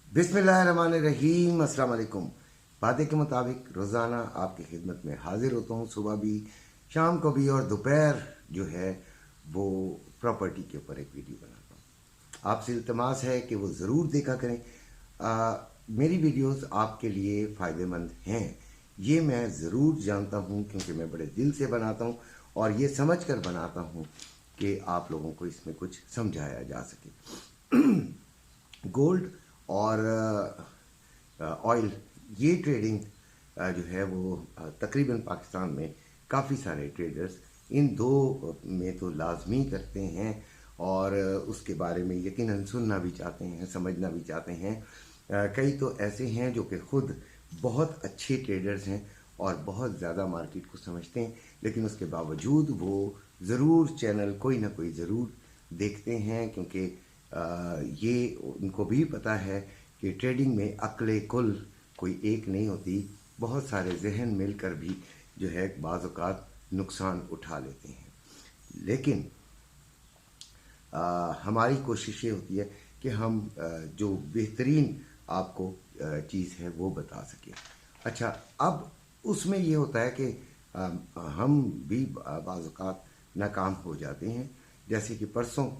बिस्मिल्लाहिर्रहमानिर्रहीम। अस्सलाम वालेकुम। वादे के मुताबिक रोज़ाना आपकी खिदमत में हाजिर होता हूँ, सुबह भी, शाम को भी, और दोपहर जो है वो प्रॉपर्टी के ऊपर एक वीडियो बनाता हूँ। आपसे इल्तमास है कि वो ज़रूर देखा करें। मेरी वीडियोस आपके लिए फ़ायदेमंद हैं, ये मैं ज़रूर जानता हूँ, क्योंकि मैं बड़े दिल से बनाता हूँ और ये समझ कर बनाता हूँ कि आप लोगों को इसमें कुछ समझाया जा सके। गोल्ड और ऑयल, ये ट्रेडिंग जो है वो तकरीबन पाकिस्तान में काफ़ी सारे ट्रेडर्स इन दो में तो लाजमी करते हैं और उसके बारे में यकीनन सुनना भी चाहते हैं, समझना भी चाहते हैं। कई तो ऐसे हैं जो कि खुद बहुत अच्छे ट्रेडर्स हैं और बहुत ज़्यादा मार्केट को समझते हैं, लेकिन उसके बावजूद वो ज़रूर चैनल कोई ना कोई ज़रूर देखते हैं, क्योंकि ये उनको भी पता है कि ट्रेडिंग में अक्ल कुल कोई एक नहीं होती। बहुत सारे जहन मिलकर भी जो है बाज़ औक़ात नुकसान उठा लेते हैं। लेकिन हमारी कोशिश ये होती है कि हम जो बेहतरीन आपको चीज़ है वो बता सकें। अच्छा, अब उसमें ये होता है कि हम भी बाज़ औक़ात नाकाम हो जाते हैं। जैसे कि परसों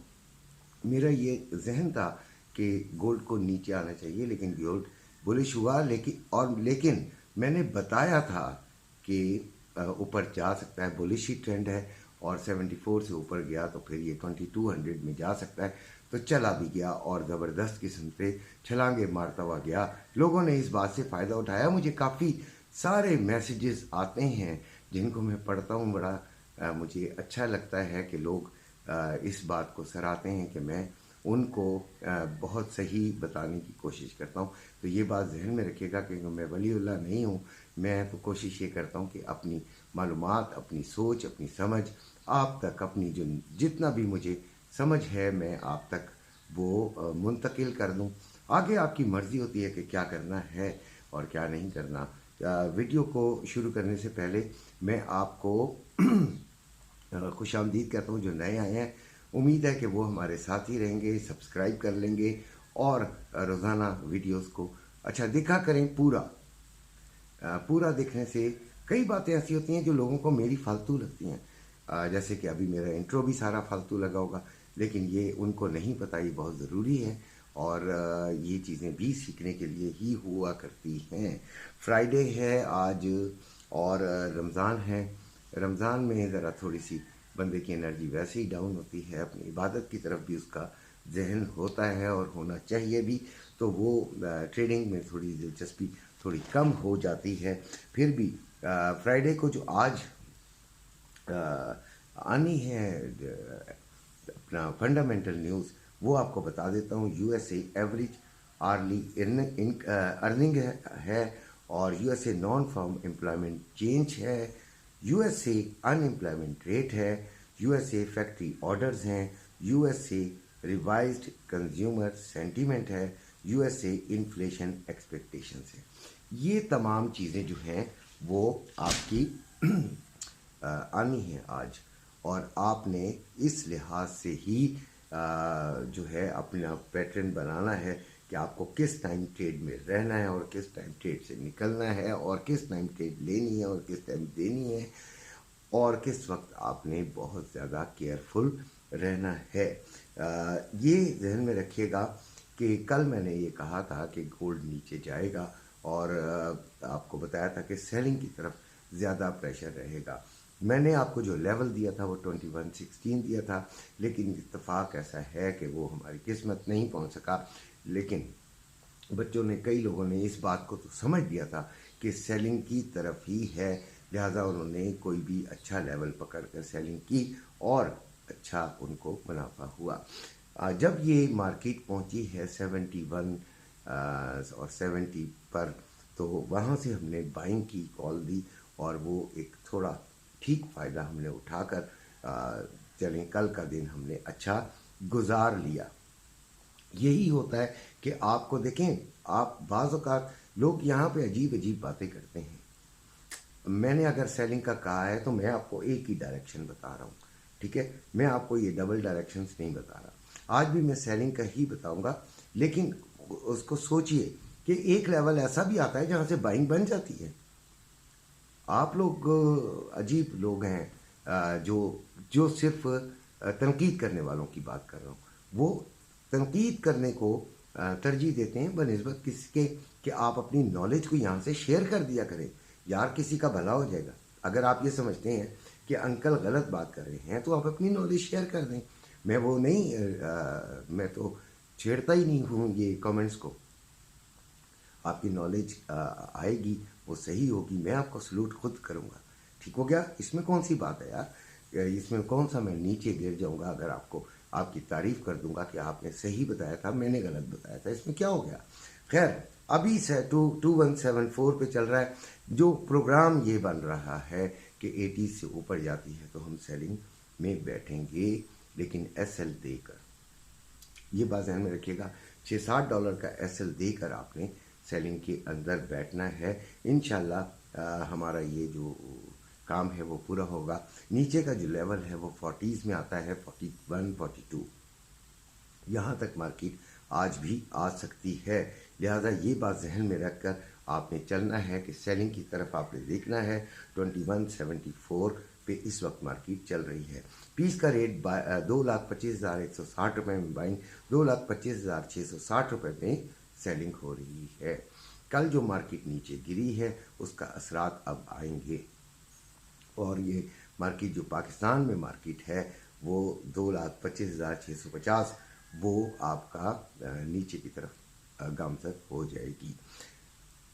मेरा ये जहन था कि गोल्ड को नीचे आना चाहिए, लेकिन गोल्ड बुलिश हुआ, लेकिन मैंने बताया था कि ऊपर जा सकता है, बुलिश ही ट्रेंड है, और 74 से ऊपर गया तो फिर ये 2200 में जा सकता है। तो चला भी गया और ज़बरदस्त किस्म पे छलांगे मारता हुआ गया। लोगों ने इस बात से फ़ायदा उठाया। मुझे काफ़ी सारे मैसेजेस आते हैं जिनको मैं पढ़ता हूँ। बड़ा मुझे अच्छा लगता है कि लोग इस बात को सराहते हैं कि मैं उनको बहुत सही बताने की कोशिश करता हूँ। तो ये बात जहन में रखिएगा कि मैं वलीउल्लाह नहीं हूँ। मैं तो कोशिश ये करता हूँ कि अपनी मालूमात, अपनी सोच, अपनी समझ आप तक, अपनी जो जितना भी मुझे समझ है, मैं आप तक वो मुंतकिल कर दूँ। आगे आपकी मर्ज़ी होती है कि क्या करना है और क्या नहीं करना। वीडियो को शुरू करने से पहले मैं आपको खुशामदीद कहता हूँ। जो नए आए हैं, उम्मीद है कि वो हमारे साथ ही रहेंगे, सब्सक्राइब कर लेंगे और रोज़ाना वीडियोस को अच्छा देखा करें। पूरा देखने से कई बातें ऐसी होती हैं जो लोगों को मेरी फालतू लगती हैं। जैसे कि अभी मेरा इंट्रो भी सारा फालतू लगा होगा, लेकिन ये उनको नहीं पता, ये बहुत ज़रूरी है और ये चीज़ें भी सीखने के लिए ही हुआ करती हैं। फ्राइडे है आज और रमज़ान है। रमज़ान में ज़रा थोड़ी सी बंदे की एनर्जी वैसे ही डाउन होती है, अपनी इबादत की तरफ भी उसका जहन होता है और होना चाहिए भी, तो वो ट्रेडिंग में थोड़ी दिलचस्पी थोड़ी कम हो जाती है। फिर भी फ्राइडे को जो आज आनी है अपना फंडामेंटल न्यूज़, वो आपको बता देता हूँ। यूएसए एवरेज आर्ली अर्निंग है और USA non farm employment change है, यूएसए अनएम्प्लॉयमेंट रेट है, यूएसए फैक्ट्री ऑर्डर्स हैं, यूएसए रिवाइज्ड कंज्यूमर सेंटीमेंट है, यूएसए इन्फ्लेशन एक्सपेक्टेशंस है। ये तमाम चीज़ें जो हैं वो आपकी आनी है आज, और आपने इस लिहाज से ही जो है अपना पैटर्न बनाना है कि आपको किस टाइम ट्रेड में रहना है और किस टाइम ट्रेड से निकलना है और किस टाइम ट्रेड लेनी है और किस टाइम देनी है और किस वक्त आपने बहुत ज़्यादा केयरफुल रहना है। ये जहन में रखिएगा कि कल मैंने ये कहा था कि गोल्ड नीचे जाएगा और आपको बताया था कि सेलिंग की तरफ ज़्यादा प्रेशर रहेगा। मैंने आपको जो लेवल दिया था वो 2116 दिया था, लेकिन इत्तेफाक ऐसा है कि वो हमारी किस्मत नहीं पहुंच सका। लेकिन बच्चों ने, कई लोगों ने इस बात को तो समझ लिया था कि सेलिंग की तरफ ही है, लिहाजा उन्होंने कोई भी अच्छा लेवल पकड़ कर सेलिंग की और अच्छा उनको मुनाफा हुआ। जब ये मार्केट पहुंची है 71 और 70 पर, तो वहाँ से हमने बाइंग की कॉल दी और वो एक थोड़ा ठीक फ़ायदा हमने उठाकर चलें, कल का दिन हमने अच्छा गुजार लिया। यही होता है कि आपको देखें, आप बाज़ औक़ात लोग यहाँ पे अजीब अजीब बातें करते हैं। मैंने अगर सेलिंग का कहा है तो मैं आपको एक ही डायरेक्शन बता रहा हूँ, ठीक है? मैं आपको ये डबल डायरेक्शंस नहीं बता रहा। आज भी मैं सेलिंग का ही बताऊँगा, लेकिन उसको सोचिए कि एक लेवल ऐसा भी आता है जहाँ से बाइंग बन जाती है। आप लोग अजीब लोग हैं, जो जो सिर्फ तनकीद करने वालों की बात कर रहा हूँ। वो तनकीद करने को तरजीह देते हैं बनिस्बत किसके कि आप अपनी नॉलेज को यहाँ से शेयर कर दिया करें, यार किसी का भला हो जाएगा। अगर आप ये समझते हैं कि अंकल गलत बात कर रहे हैं तो आप अपनी नॉलेज शेयर कर दें। मैं वो नहीं मैं तो छेड़ता ही नहीं हूँ ये कमेंट्स को। आपकी नॉलेज आएगी, वो सही होगी, मैं आपको सलूट खुद करूँगा। ठीक हो गया? इसमें कौन सी बात है यार, इसमें कौन सा मैं नीचे गिर जाऊँगा अगर आपको आपकी तारीफ़ कर दूंगा कि आपने सही बताया था, मैंने गलत बताया था, इसमें क्या हो गया। खैर, अभी से 2174 पे चल रहा है। जो प्रोग्राम ये बन रहा है कि 80 से ऊपर जाती है तो हम सेलिंग में बैठेंगे, लेकिन एसएल देकर। ये बात ध्यान में रखिएगा, $6-7 का एसएल देकर आपने सेलिंग के अंदर बैठना है। इंशाल्लाह हमारा ये जो काम है वो पूरा होगा। नीचे का जो लेवल है वो 40s में आता है, 41, 42। यहाँ तक मार्केट आज भी आ सकती है। लिहाजा ये बात जहन में रखकर आपने चलना है कि सेलिंग की तरफ आपने देखना है। 2174 पे इस वक्त मार्केट चल रही है। पीस का रेट 2,25,160 रुपये में बाइंग, 2,25,660 रुपये में सेलिंग हो रही है। कल जो मार्केट नीचे गिरी है उसका असरात अब आएंगे, और ये मार्केट जो पाकिस्तान में मार्केट है वो 2,25,650 वो आपका नीचे की तरफ गामजन हो जाएगी।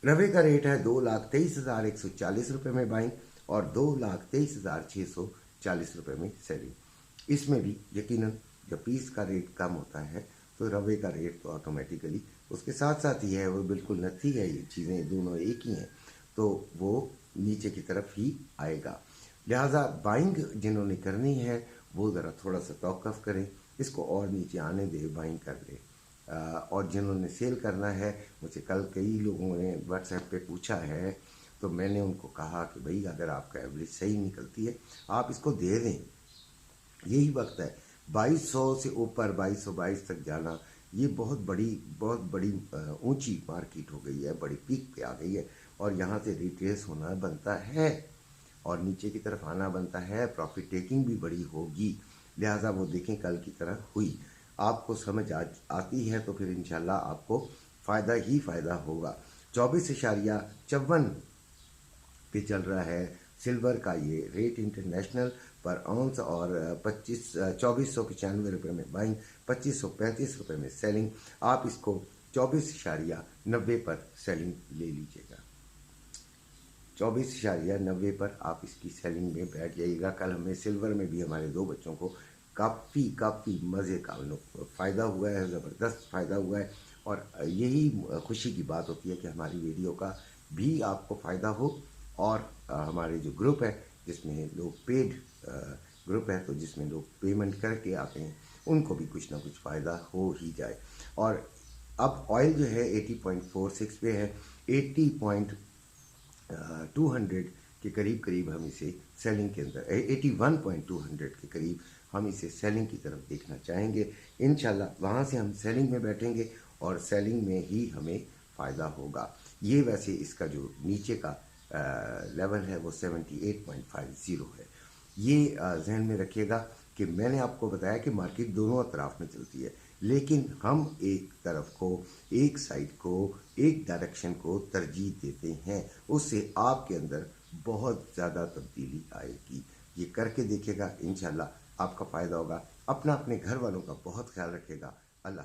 रवे का रेट है 2,23,140 रुपये में बाइंग और 2,23,640 रुपये में सेलिंग। इसमें भी यकीनन जब पीस का रेट कम होता है तो रवे का रेट तो ऑटोमेटिकली उसके साथ साथ ही है, वो बिल्कुल नथी है, ये चीज़ें दोनों एक ही हैं, तो वो नीचे की तरफ ही आएगा। लिहाजा बाइंग जिन्होंने करनी है वो ज़रा थोड़ा सा तौक़ुफ़ करें, इसको और नीचे आने दे, बाइंग कर ले। और जिन्होंने सेल करना है, मुझे कल कई लोगों ने व्हाट्सएप पे पूछा है, तो मैंने उनको कहा कि भाई अगर आपका एवरेज सही निकलती है आप इसको दे दें, यही वक्त है। 2200 से ऊपर 2222 तक जाना ये बहुत बड़ी ऊंची मार्केट हो गई है, बड़ी पीक पे आ गई है, और यहाँ से रिट्रेस होना बनता है और नीचे की तरफ आना बनता है। प्रॉफिट टेकिंग भी बड़ी होगी, लिहाजा वो देखें कल की तरह हुई। आपको समझ आती है तो फिर इंशाल्लाह आपको फ़ायदा ही फ़ायदा होगा। 24.54 पे चल रहा है सिल्वर का ये रेट इंटरनेशनल पर आउंस, और 2495 रुपये में बाइंग, 2535 रुपये में सेलिंग। आप इसको 24.90 पर सेलिंग ले लीजिएगा। 24.90 पर आप इसकी सेलिंग में बैठ जाइएगा। कल हमें सिल्वर में भी हमारे दो बच्चों को काफ़ी मज़े का फ़ायदा हुआ है, ज़बरदस्त फ़ायदा हुआ है, और यही खुशी की बात होती है कि हमारी वीडियो का भी आपको फ़ायदा हो, और हमारे जो ग्रुप है जिसमें लोग पेड ग्रुप है, तो जिसमें लोग पेमेंट करके आते हैं उनको भी कुछ ना कुछ फ़ायदा हो ही जाए। और अब ऑयल जो है 80.46 पे है, 80.200 के करीब हम इसे सेलिंग के अंदर 81.200 के करीब हम इसे सेलिंग की तरफ देखना चाहेंगे। इंशाल्लाह वहाँ से हम सेलिंग में बैठेंगे और सेलिंग में ही हमें फ़ायदा होगा। ये वैसे इसका जो नीचे का लेवल है वो 78.50 है। ये जहन में रखिएगा कि मैंने आपको बताया कि मार्केट दोनों अतराफ में चलती है, लेकिन हम एक तरफ को, एक साइड को, एक डायरेक्शन को तरजीह देते हैं, उससे आपके अंदर बहुत ज़्यादा तब्दीली आएगी। ये करके देखिएगा, इंशाल्लाह आपका फ़ायदा होगा। अपने घर वालों का बहुत ख्याल रखिएगा। अल्लाह।